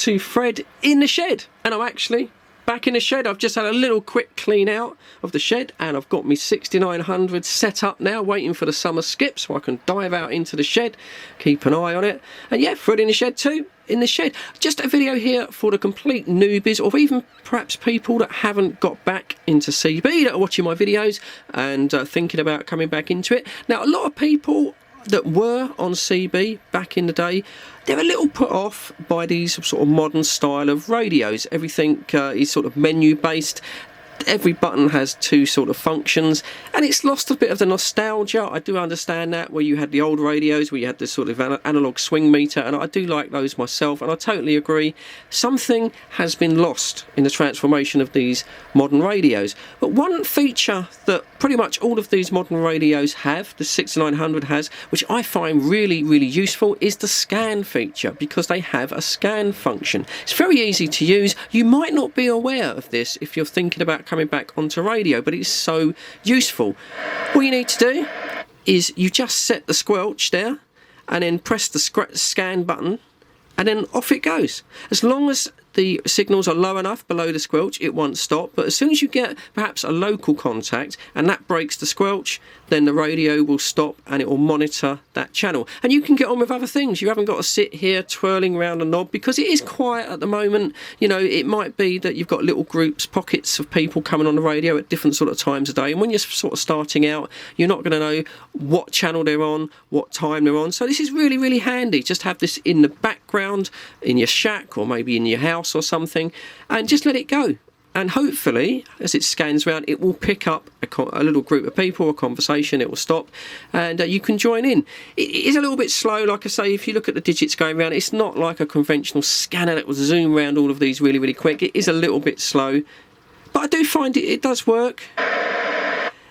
to Fred in the shed, and I'm actually back in the shed. I've just had a little quick clean out of the shed, and I've got me 6900 set up now, waiting for the summer skip so I can dive out into the shed, keep an eye on it. And yeah, Fred in the shed too, in the shed. Just a video here for the complete newbies, or even perhaps people that haven't got back into CB, that are watching my videos and thinking about coming back into it. Now, a lot of people that were on CB back in the day, they're a little put off by these sort of modern style of radios. Everything is sort of menu based. Every button has two sort of functions, and it's lost a bit of the nostalgia. I do understand that, where you had the old radios where you had this sort of analog swing meter, and I do like those myself, and I totally agree. Something has been lost in the transformation of these modern radios. But one feature that pretty much all of these modern radios have, the 6900 has, which I find really, really useful, is the scan feature, because they have a scan function. It's very easy to use. You might not be aware of this if you're thinking about coming back onto radio, but it's so useful. All you need to do is you just set the squelch there and then press the scan button, and then off it goes. As long as the signals are low enough below the squelch, it won't stop. But as soon as you get perhaps a local contact and that breaks the squelch, then the radio will stop and it will monitor that channel. And you can get on with other things. You haven't got to sit here twirling around a knob, because it is quiet at the moment. You know, it might be that you've got little groups, pockets of people coming on the radio at different sort of times of day. And when you're sort of starting out, you're not going to know what channel they're on, what time they're on. So this is really, really handy. Just have this in the background, in your shack, or maybe in your house or something, and just let it go. And hopefully, as it scans around, it will pick up a little group of people, a conversation. It will stop, and you can join in. It is a little bit slow, like I say. If you look at the digits going around, it's not like a conventional scanner that will zoom around all of these really, really quick. It is a little bit slow, but I do find it does work.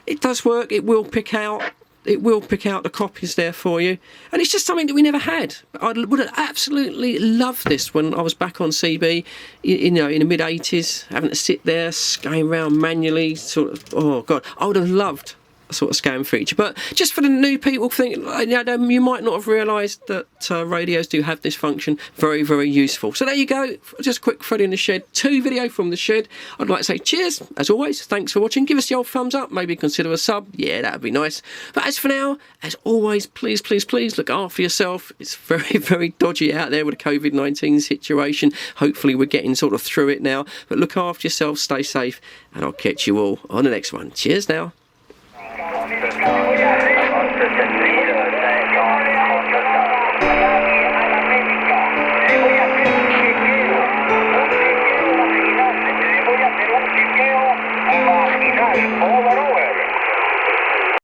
It does work. It will pick out the copies there for you, and it's just something that we never had. I would have absolutely loved this when I was back on CB, in the mid 80s, having to sit there going around manually, sort of. Oh god, I would have loved a sort of scan feature. But just for the new people, you might not have realised that radios do have this function. Very, very useful. So there you go, just a quick Freddy in the Shed 2 video from the shed. I'd like to say cheers, as always. Thanks for watching. Give us the old thumbs up, maybe consider a sub. Yeah, that'd be nice. But as for now, as always, please, please, please look after yourself. It's very, very dodgy out there with the COVID-19 situation. Hopefully we're getting sort of through it now. But look after yourself, stay safe, and I'll catch you all on the next one. Cheers now. Voy a hacer un chequeo vaginal.